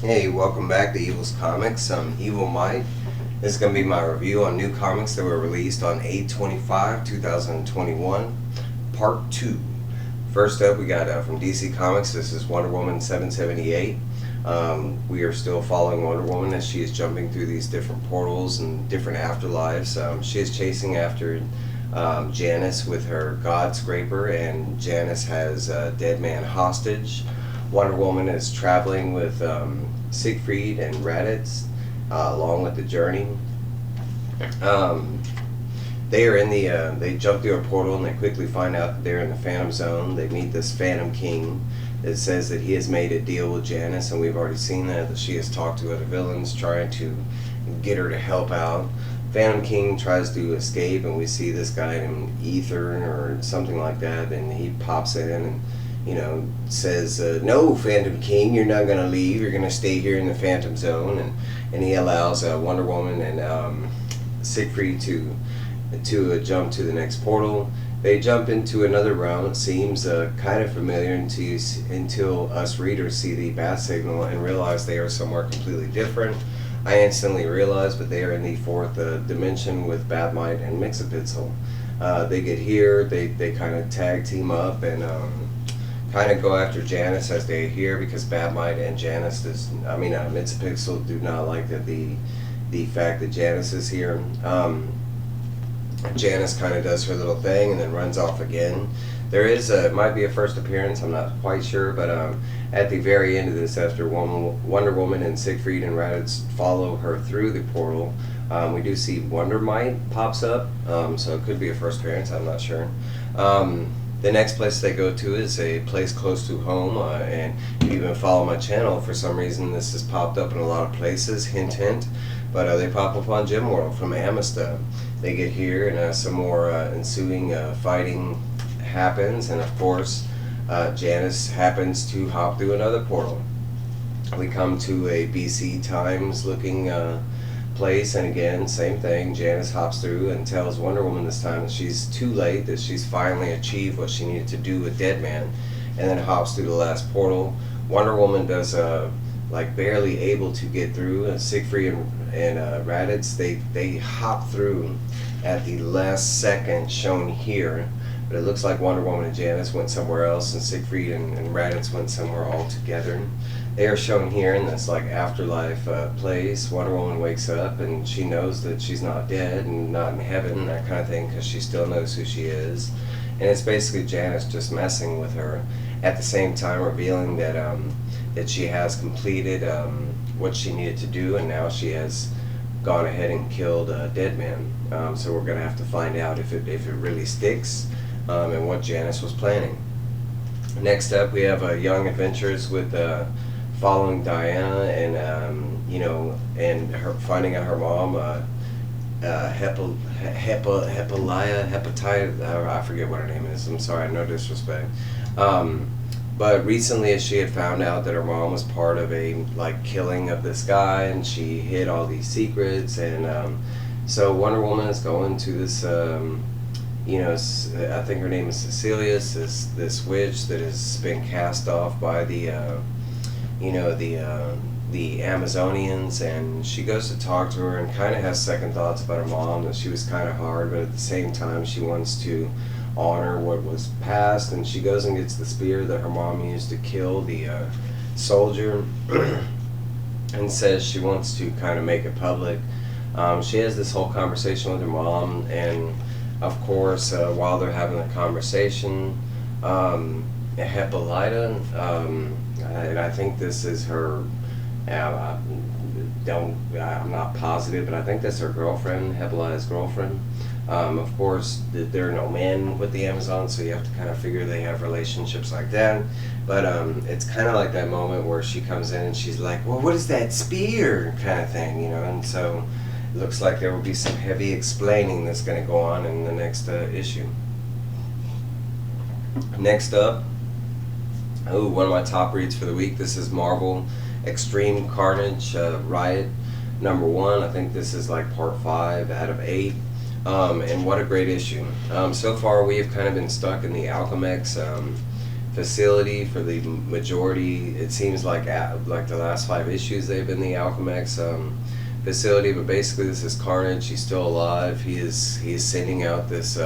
Hey, welcome back to Evil's Comics. I'm Evil Mike. This is going to be my review on new comics that were released on 8/25/2021, Part 2. First up, we got from DC Comics, this is Wonder Woman 778. We are still following Wonder Woman as she is jumping through these different portals and different afterlives. She is chasing after Janice with her God Scraper, and Janice has a dead man hostage. Wonder Woman is traveling with Siegfried and Raditz along with the journey. They are in the they jump through a portal and they quickly find out that they're in the Phantom Zone. They meet this Phantom King that says that he has made a deal with Janice, and we've already seen that she has talked to other villains trying to get her to help out. Phantom King tries to escape, and we see this guy named Ether or something like that, and he pops in and says, no, Phantom King, you're not going to leave. You're going to stay here in the Phantom Zone. And he allows Wonder Woman and Siegfried to jump to the next portal. They jump into another realm. It seems kind of familiar until us readers see the bat signal and realize they are somewhere completely different. I instantly realized, but they are in the fourth dimension with Batmite and Mixapixel. They get here, they kind of tag team up and kind of go after Janice as they hear, because Batmite and Mixapixel do not like the fact that Janice is here. Janice kind of does her little thing and then runs off again. There is it might be a first appearance, I'm not quite sure, but at the very end of this, after Wonder Woman and Siegfried and Raditz follow her through the portal, we do see Wonder Mite pops up, so it could be a first appearance, I'm not sure. The next place they go to is a place close to home, and if you even follow my channel, for some reason this has popped up in a lot of places, hint hint, but they pop up on Gem World from Amistad. They get here and some more ensuing fighting happens, and of course Janice happens to hop through another portal. We come to a BC Times looking place, and again, same thing. Janice hops through and tells Wonder Woman this time that she's too late, that she's finally achieved what she needed to do with Deadman, and then hops through the last portal. Wonder Woman does like barely able to get through. Siegfried and Raditz, they hop through at the last second shown here, but it looks like Wonder Woman and Janice went somewhere else, and Siegfried and Raditz went somewhere altogether. They are shown here in this like afterlife place. Wonder Woman wakes up and she knows that she's not dead and not in heaven, that kind of thing, because she still knows who she is. And it's basically Janice just messing with her, at the same time revealing that that she has completed what she needed to do, and now she has gone ahead and killed Deadman. So we're going to have to find out if it really sticks, and what Janice was planning. Next up, we have Young Adventures with following Diana and and her finding out her mom hepatitis, I forget what her name is, I'm sorry, no disrespect, but recently she had found out that her mom was part of a killing of this guy, and she hid all these secrets, and so Wonder Woman is going to this I think her name is Cecilia, this witch that has been cast off by the Amazonians, and she goes to talk to her and kind of has second thoughts about her mom, that she was kind of hard, but at the same time she wants to honor what was past, and she goes and gets the spear that her mom used to kill the soldier and says she wants to kind of make it public. She has this whole conversation with her mom, and of course while they're having the conversation, Hippolyta, and I think this is her, I'm not positive, but I think that's her girlfriend, Hippolyta's girlfriend. Of course, there are no men with the Amazons, so you have to kind of figure they have relationships like that. But it's kind of like that moment where she comes in and she's like, well, what is that spear, kind of thing, and so it looks like there will be some heavy explaining that's going to go on in the next issue. Next up, one of my top reads for the week. This is Marvel Extreme Carnage Riot #1. I think this is like part 5 out of 8. And what a great issue. So far we have kind of been stuck in the Alchemax facility for the majority. It seems like the last 5 issues they've been the Alchemax facility, but basically this is Carnage. He's still alive. He is sending out this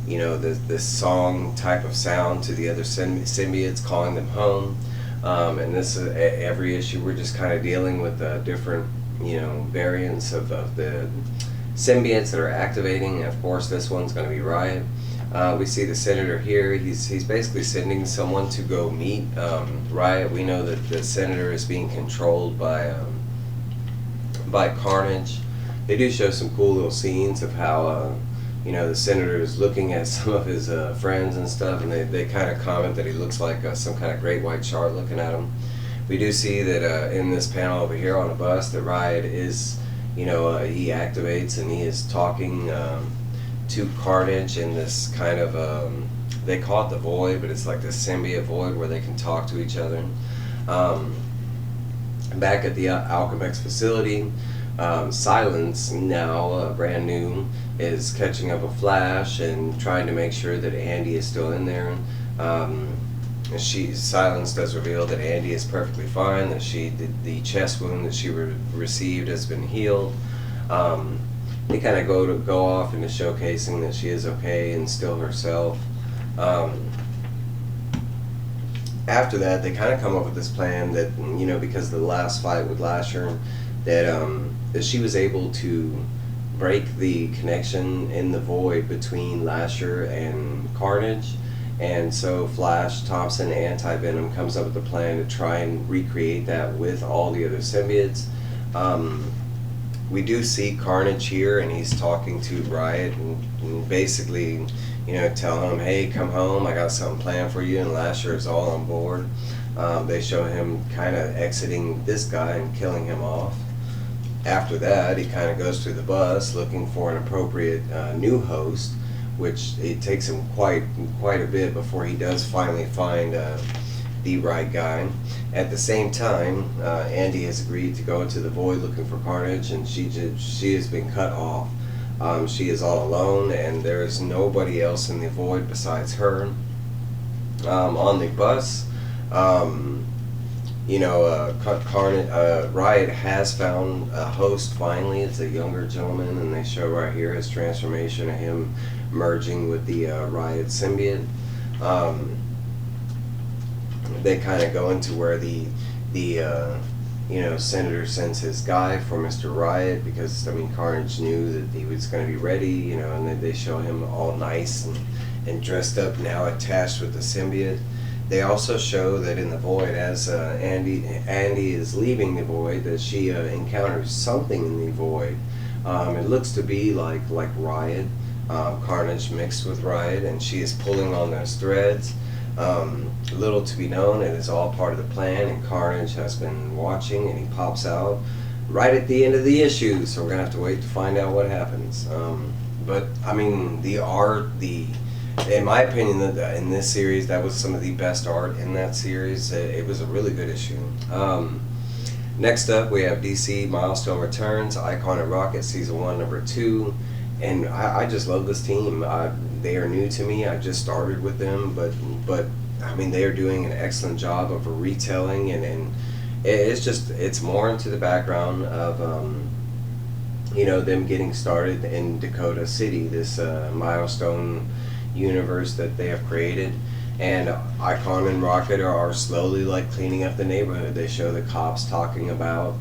this song type of sound to the other symbiotes, calling them home. And this is every issue we're just kind of dealing with different variants of the symbiotes that are activating. And of course this one's going to be Riot. We see the Senator here. He's basically sending someone to go meet Riot. We know that the Senator is being controlled by Carnage. They do show some cool little scenes of how the Senator is looking at some of his friends and stuff, and they kind of comment that he looks like some kind of great white shark looking at him. We do see that in this panel over here on the bus that Riot is, he activates and he is talking to Carnage in this kind of, they call it the void, but it's like the symbiote void where they can talk to each other. Back at the Alchemax facility, Silence, now brand new, is catching up a Flash and trying to make sure that Andy is still in there. Silence does reveal that Andy is perfectly fine, that the chest wound that she received has been healed. They kind of go off into showcasing that she is okay and still herself. After that, they kind of come up with this plan that, because of the last fight with Lasher, that she was able to break the connection in the void between Lasher and Carnage. And so Flash, Thompson, Anti-Venom comes up with a plan to try and recreate that with all the other symbiotes. We do see Carnage here, and he's talking to Riot and basically, telling him, hey, come home, I got something planned for you, and Lasher is all on board. They show him kind of exiting this guy and killing him off. After that, he kind of goes through the bus looking for an appropriate new host, which it takes him quite a bit before he does finally find the right guy. At the same time, Andy has agreed to go into the void looking for Carnage, and she has been cut off. She is all alone, and there is nobody else in the void besides her. On the bus, Riot has found a host finally. It's a younger gentleman, and they show right here his transformation of him merging with the Riot symbiote. They kind of go into where the Senator sends his guy for Mr. Riot, because Carnage knew that he was going to be ready, and then they show him all nice and dressed up, now attached with the symbiote. They also show that in the void, as Andy is leaving the void, that she encounters something in the void. It looks to be like Riot, Carnage mixed with Riot, and she is pulling on those threads. Little to be known, it is all part of the plan, and Carnage has been watching, and he pops out right at the end of the issue, so we're going to have to wait to find out what happens. But, the art, in my opinion, in this series, that was some of the best art in that series. It was a really good issue. Next up, we have DC Milestone Returns, Icon and Rocket, Season 1, Number 2. And I just love this team. They are new to me. I just started with them, but they are doing an excellent job of a retelling, and it's more into the background of them getting started in Dakota City, this milestone universe that they have created. And Icon and Rocket are slowly cleaning up the neighborhood. They show the cops talking about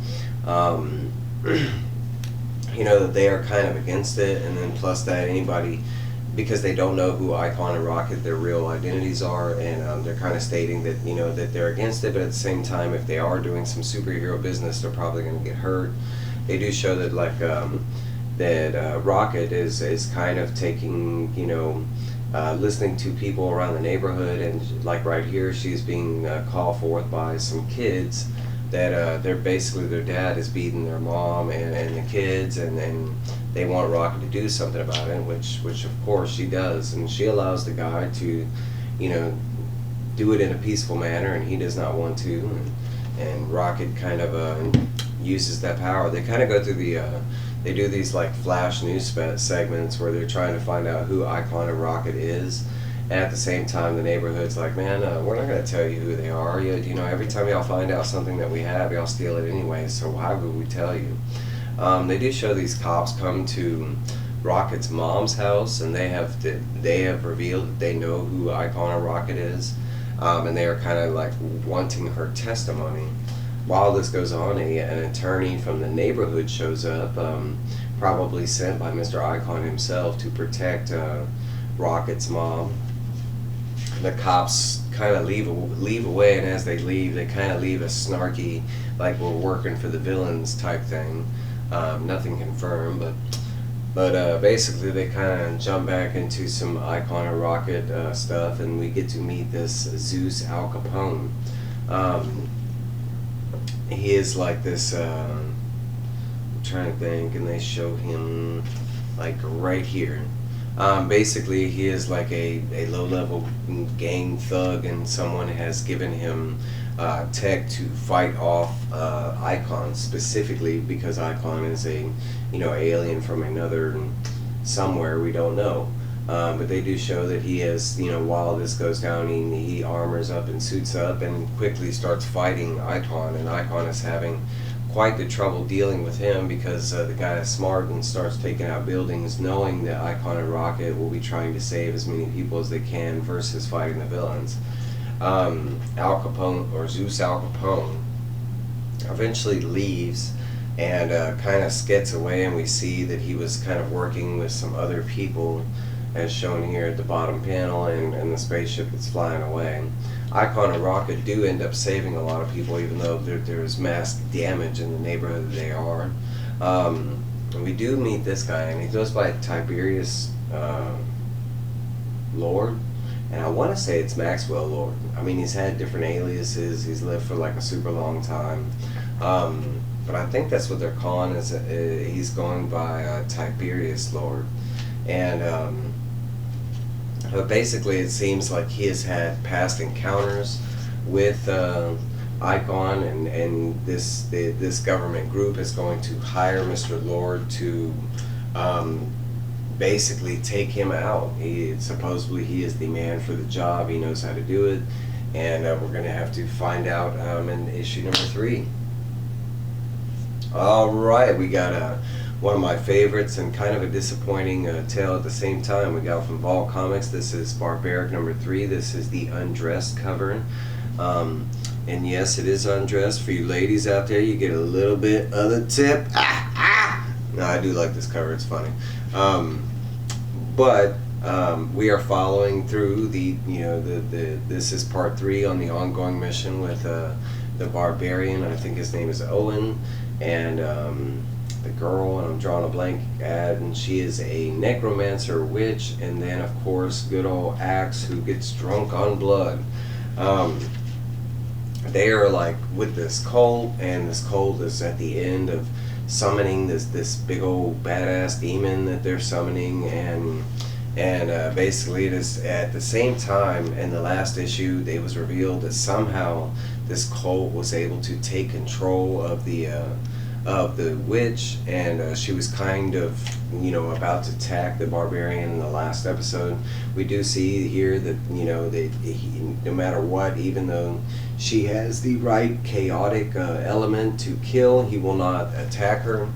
that they are kind of against it, and then plus that anybody, because they don't know who Icon and Rocket, their real identities are, and they're kind of stating that that they're against it, but at the same time, if they are doing some superhero business, they're probably going to get hurt. They do show that Rocket is kind of taking listening to people around the neighborhood, and right here, she's being called forth by some kids that they're basically, their dad is beating their mom and the kids, and they want Rocket to do something about it, which of course she does, and she allows the guy to do it in a peaceful manner, and he does not want to, and Rocket kind of uses that power. They kind of go through they do these Flash news segments where they're trying to find out who Icon and Rocket is, And at the same time, the neighborhood's like, man, we're not going to tell you who they are. You know, every time y'all find out something that we have, y'all steal it anyway, so why would we tell you? They do show these cops come to Rocket's mom's house, and they have revealed that they know who Icon of Rocket is, and they are kind of like wanting her testimony. While this goes on, an attorney from the neighborhood shows up, probably sent by Mr. Icon himself to protect Rocket's mom. The cops kind of leave away, and as they leave, they kind of leave a snarky, like, we're working for the villains type thing. Nothing confirmed, but basically they kind of jump back into some Icon of Rocket stuff, and we get to meet this Zeus Al Capone. He is like this, I'm trying to think, and they show him like right here. Basically, he is like a low-level gang thug, and someone has given him tech to fight off Icon, specifically because Icon is a, you know, alien from another somewhere, we don't know. But they do show that he is, you know, while this goes down, he armors up and suits up and quickly starts fighting Icon, and Icon is having quite the trouble dealing with him because the guy is smart and starts taking out buildings, knowing that Icon and Rocket will be trying to save as many people as they can versus fighting the villains. Al Capone, or Zeus Al Capone, eventually leaves and kind of skids away, and we see that he was kind of working with some other people, as shown here at the bottom panel, and the spaceship that's flying away. Icon and Rocket do end up saving a lot of people, even though there's mass damage in the neighborhood that they are. And we do meet this guy, and he goes by Tiberius Lord, and I want to say it's Maxwell Lord. I mean, he's had different aliases, he's lived for like a super long time, but I think that's what they're calling, is he's going by Tiberius Lord. And but basically, it seems like he has had past encounters with Icon, and this government group is going to hire Mr. Lord to basically take him out. Supposedly he is the man for the job. He knows how to do it, and we're going to have to find out in issue number 3. All right, we got one of my favorites and kind of a disappointing tale at the same time. We got from Vault Comics. This is Barbaric number 3. This is the Undressed cover. And yes, it is undressed. For you ladies out there, you get a little bit of the tip. No, I do like this cover. It's funny. But we are following through this is part 3 on the ongoing mission with the Barbarian. I think his name is Owen, and the girl, and I'm drawing a blank ad, and she is a necromancer witch, and then of course good old Axe, who gets drunk on blood. They are like with this cult, and this cult is at the end of summoning this big old badass demon that they're summoning, and basically it is at the same time in the last issue it was revealed that somehow this cult was able to take control of the witch, and she was kind of, you know, about to attack the Barbarian in the last episode. We do see here that, you know, no matter what, even though she has the right chaotic element to kill, he will not attack her.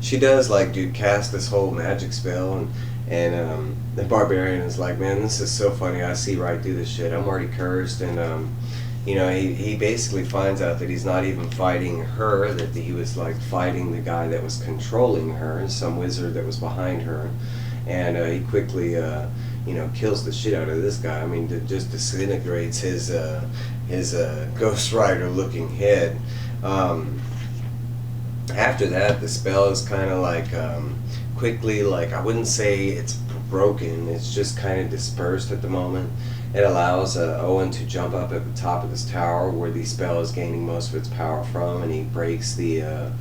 She does, like, dude, cast this whole magic spell, and the Barbarian is like, man, this is so funny, I see right through this shit, I'm already cursed, and you know, he basically finds out that he's not even fighting her, that he was like fighting the guy that was controlling her, some wizard that was behind her, and he quickly, you know, kills the shit out of this guy. I mean, just disintegrates his Ghost Rider looking head. After that, the spell is kind of like quickly, like, I wouldn't say it's broken, it's just kind of dispersed at the moment. It allows Owen to jump up at the top of this tower where the spell is gaining most of its power from, and he breaks the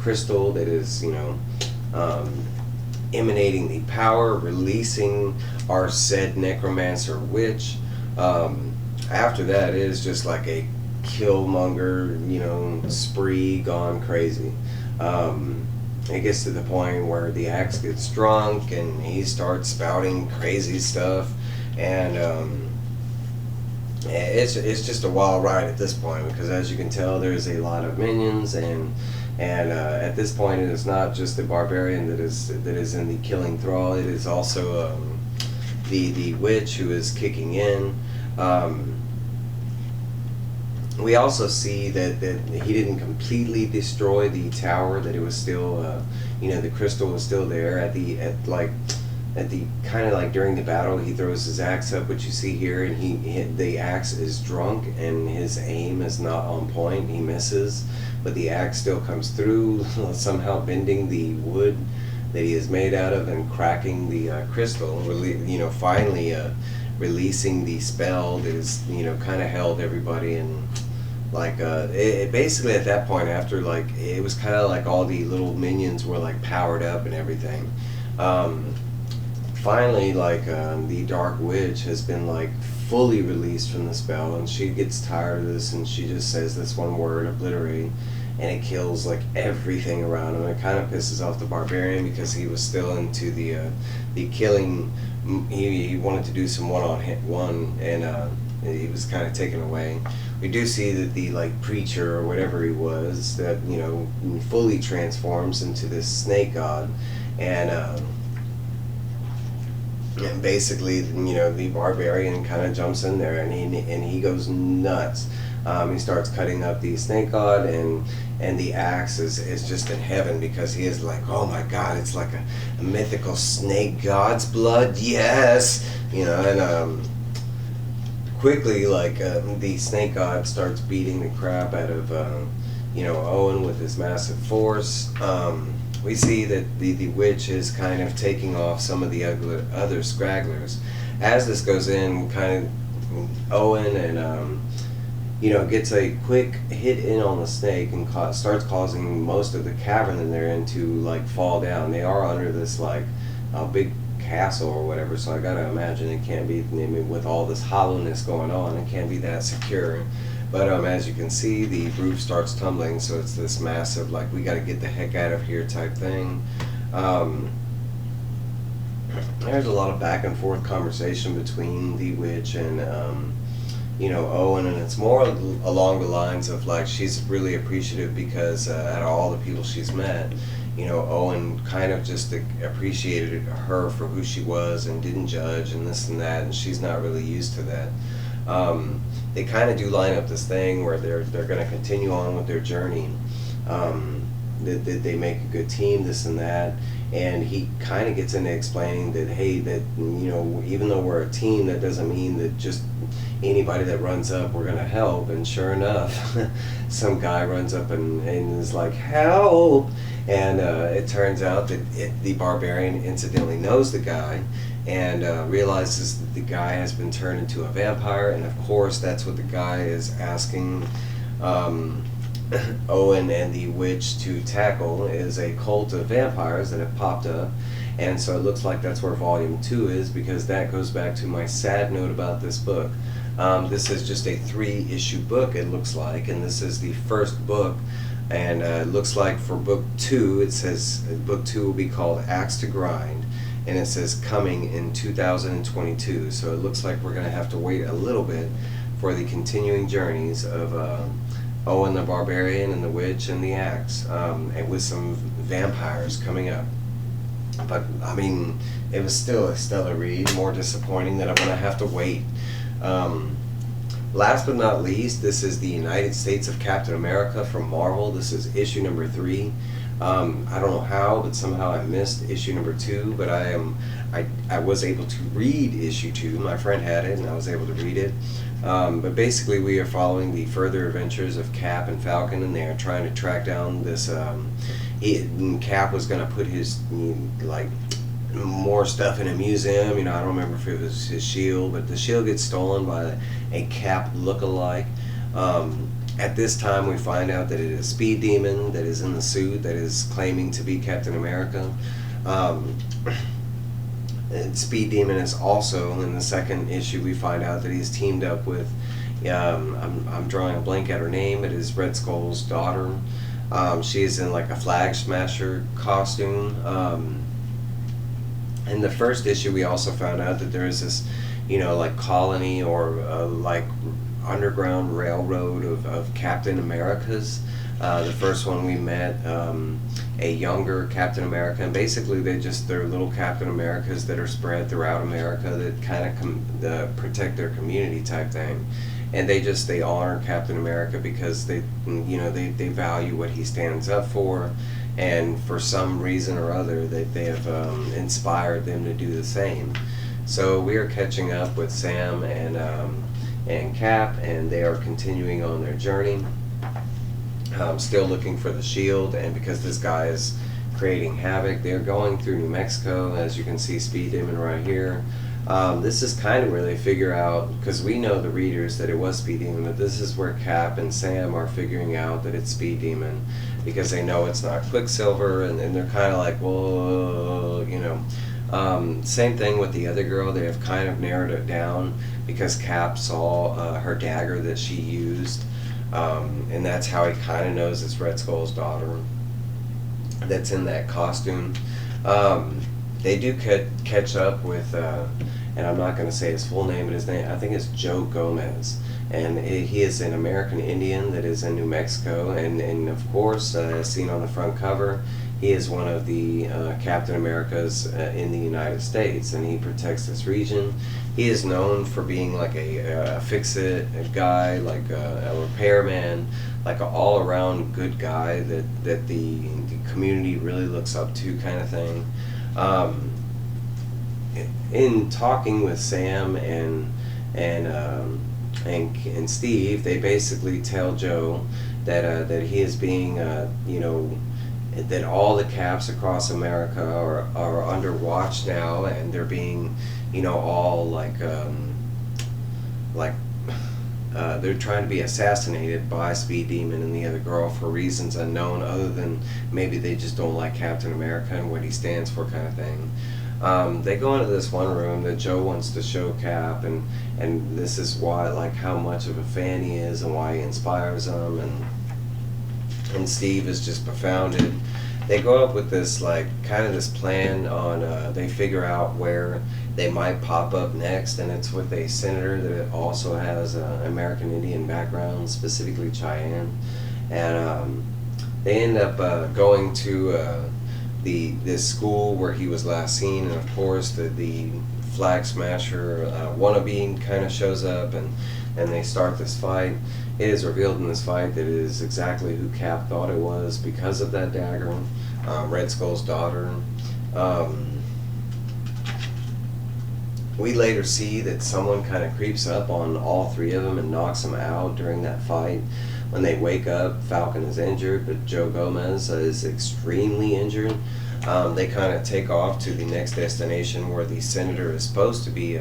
crystal that is, you know, emanating the power, releasing our said necromancer witch. After that, it is just like a killmonger, you know, spree gone crazy. it gets to the point where the Axe gets drunk and he starts spouting crazy stuff, and it's just a wild ride at this point, because as you can tell, there's a lot of minions, and at this point, it is not just the barbarian that is in the killing thrall. It is also the witch who is kicking in. We also see that he didn't completely destroy the tower. That it was still, the crystal was still there at the kind of like during the battle. He throws his axe up, which you see here, and the axe is drunk and his aim is not on point. He misses, but the axe still comes through, somehow bending the wood that he is made out of and cracking the crystal. Finally releasing the spell that is kind of held everybody in. It basically at that point, after it was kind of like all the little minions were powered up and everything. Finally, the Dark Witch has been fully released from the spell, and she gets tired of this, and she just says this one word, obliterate, and it kills everything around him. It kind of pisses off the barbarian, because he was still into the killing. He wanted to do some one-on-one, and he was kind of taken away. We do see that the preacher or whatever he was, that fully transforms into this snake god, and basically the barbarian kind of jumps in there, and he goes nuts. He starts cutting up the snake god, and the axe is just in heaven, because he is oh my god, it's like a mythical snake god's blood, yes, and quickly the snake god starts beating the crap out of Owen with his massive force. We see that the witch is kind of taking off some of the other scragglers. As this goes in, kind of Owen and gets a quick hit in on the snake, and starts causing most of the cavern that they're in to fall down. They are under this a big castle or whatever, so I gotta imagine it can't be, with all this hollowness going on, it can't be that secure. But as you can see, the roof starts tumbling, so it's this massive we gotta get the heck out of here type thing. There's a lot of back and forth conversation between the witch and Owen, and it's more along the lines of she's really appreciative, because out of all the people she's met, Owen kind of just appreciated her for who she was and didn't judge and this and that, and she's not really used to that. They kind of do line up this thing where they're going to continue on with their journey. They make a good team, this and that, and he kind of gets into explaining that, hey, that even though we're a team, that doesn't mean that just anybody that runs up we're going to help. And sure enough, some guy runs up and is help, and it turns out that the barbarian incidentally knows the guy, and realizes that the guy has been turned into a vampire, and of course that's what the guy is asking Owen and the witch to tackle, is a cult of vampires that have popped up. And so it looks like that's where volume 2 is, because that goes back to my sad note about this book. This is just a 3-issue book, it looks like, and this is the first book. And it looks like for book 2, it says book 2 will be called Axe to Grind, and it says coming in 2022. So it looks like we're going to have to wait a little bit for the continuing journeys of Owen the Barbarian and the Witch and the Axe, and with some vampires coming up. But I mean, it was still a stellar read. More disappointing that I'm going to have to wait. Last but not least, this is the United States of Captain America from Marvel. This is issue number 3. I don't know how, but somehow I missed issue number 2. But I was able to read issue 2. My friend had it, and I was able to read it. But basically, we are following the further adventures of Cap and Falcon, and they are trying to track down this. Cap was going to put his more stuff in a museum. I don't remember if it was his shield, but the shield gets stolen by a Cap look-alike. At this time, we find out that it is Speed Demon that is in the suit that is claiming to be Captain America. Speed Demon is also in the second issue. We find out that he's teamed up with, I'm drawing a blank at her name. It is Red Skull's daughter. She's in like a flag smasher costume. In the first issue, we also found out that there is this, like colony or like underground railroad of Captain Americas. The first one we met a younger Captain America, and basically they're little Captain Americas that are spread throughout America that kind of protect their community type thing, and they honor Captain America because they value what he stands up for, and for some reason or other they have inspired them to do the same. So we are catching up with Sam and Cap, and they are continuing on their journey. Still looking for the shield, and because this guy is creating havoc, they're going through New Mexico. As you can see, Speed Demon right here. This is kind of where they figure out, because we know the readers that it was Speed Demon, but this is where Cap and Sam are figuring out that it's Speed Demon, because they know it's not Quicksilver, and they're kind of like, whoa, same thing with the other girl. They have kind of narrowed it down because Cap saw her dagger that she used. And that's how he kind of knows it's Red Skull's daughter that's in that costume. They do catch up with, and I'm not going to say his full name, but his name, I think it's Joe Gomez. And he is an American Indian that is in New Mexico. And of course, as seen on the front cover, he is one of the Captain Americas in the United States, and he protects this region. He is known for being like a fix-it guy, like a repairman, like an all-around good guy that the community really looks up to, kind of thing. In talking with Sam and Steve, they basically tell Joe that he is being that all the Caps across America are under watch now, and they're being all they're trying to be assassinated by Speed Demon and the other girl for reasons unknown, other than maybe they just don't like Captain America and what he stands for, kind of thing. They go into this one room that Joe wants to show Cap, and this is why, like, how much of a fan he is and why he inspires them, and Steve is just profounded. They go up with this, like, kind of this plan on, they figure out where they might pop up next, and it's with a senator that also has an American Indian background, specifically Cheyenne. And they end up going to this school where he was last seen, and of course the flag smasher wannabe kind of shows up, and they start this fight. It is revealed in this fight that it is exactly who Cap thought it was because of that dagger, Red Skull's daughter. We later see that someone kind of creeps up on all three of them and knocks them out during that fight. When they wake up, Falcon is injured, but Joe Gomez is extremely injured. They kind of take off to the next destination where the senator is supposed to be,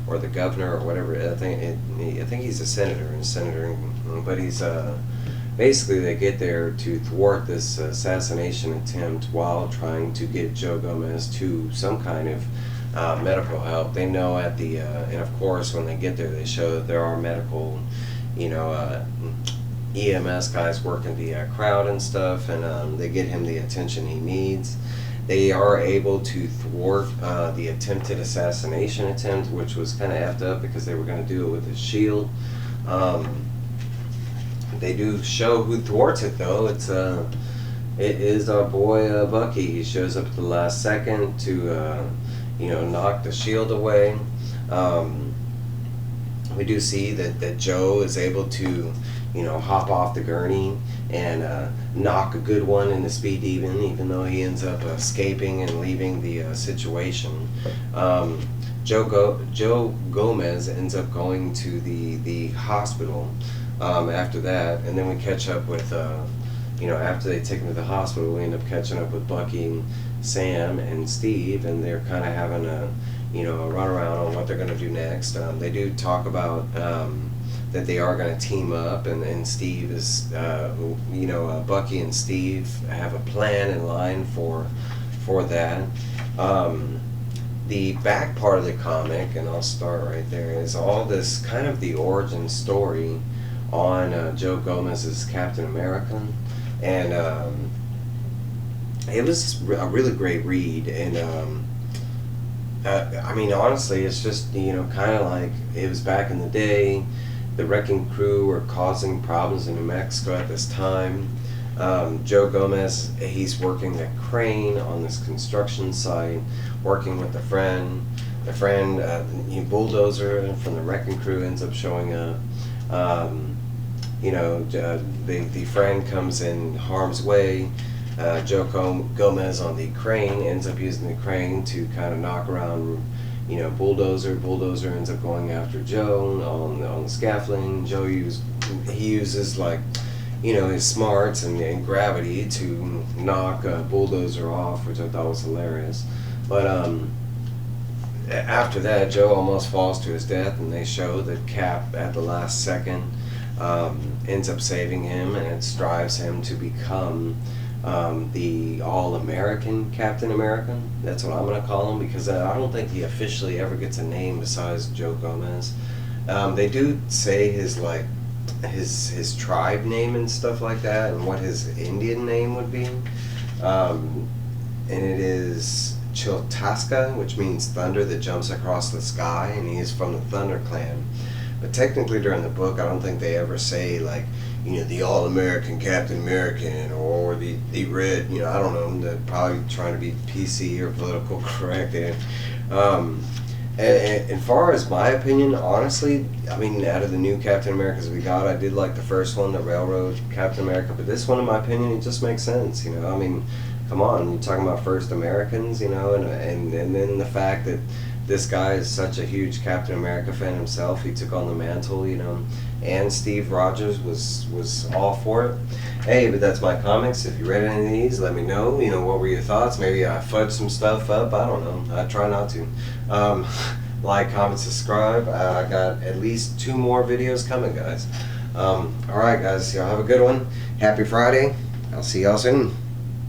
or the governor or whatever. I think he's a senator, but he's basically they get there to thwart this assassination attempt while trying to get Joe Gomez to some kind of medical help. They know at the and of course when they get there, they show that there are medical, EMS guys working the crowd and stuff, and they get him the attention he needs. They are able to thwart the attempted assassination attempt, which was kind of effed up because they were going to do it with his shield. They do show who thwarts it, though. It is our boy Bucky. He shows up at the last second to knock the shield away. We do see that Joe is able to hop off the gurney and knock a good one into Speed Demon, even though he ends up escaping and leaving the situation. Joe Gomez ends up going to the hospital after that, and then we catch up with, after they take him to the hospital, we end up catching up with Bucky, Sam, and Steve, and they're kind of having a run around on what they're going to do next. They do talk about that they are going to team up, and Steve is, Bucky and Steve have a plan in line for that. The back part of the comic, and I'll start right there, is all this kind of the origin story on Joe Gomez's Captain America. and it was a really great read. And I mean, honestly, it's just, you know, kind of like it was back in the day. The wrecking crew were causing problems in New Mexico at this time. Joe Gomez, he's working a crane on this construction site, working with a friend. The friend, bulldozer from the wrecking crew ends up showing up. The friend comes in harm's way. Joe Gomez on the crane ends up using the crane to kind of knock around, bulldozer. Bulldozer ends up going after Joe on the scaffolding. Joe uses like, his smarts and gravity to knock bulldozer off, which I thought was hilarious. But after that, Joe almost falls to his death, and they show that Cap at the last second ends up saving him, and it strives him to become the all-American Captain America. That's what I'm going to call him, because I don't think he officially ever gets a name besides Joe Gomez. They do say his tribe name and stuff like that, and what his Indian name would be. And it is Chiltasca, which means thunder that jumps across the sky, and he is from the Thunder Clan. But technically during the book, I don't think they ever say, like, the all-American Captain American, or the red, I don't know, they're probably trying to be PC or political correct. And as far as my opinion, honestly, I mean, out of the new Captain Americas we got, I did like the first one, the Railroad Captain America, but this one, in my opinion, it just makes sense, I mean, come on, you're talking about first Americans, and then the fact that this guy is such a huge Captain America fan himself. He took on the mantle, and Steve Rogers was all for it. Hey, but that's my comics. If you read any of these, let me know. What were your thoughts? Maybe I fudged some stuff up. I don't know. I try not to. Like, comment, subscribe. I got at least 2 more videos coming, guys. All right, guys. Y'all have a good one. Happy Friday. I'll see y'all soon.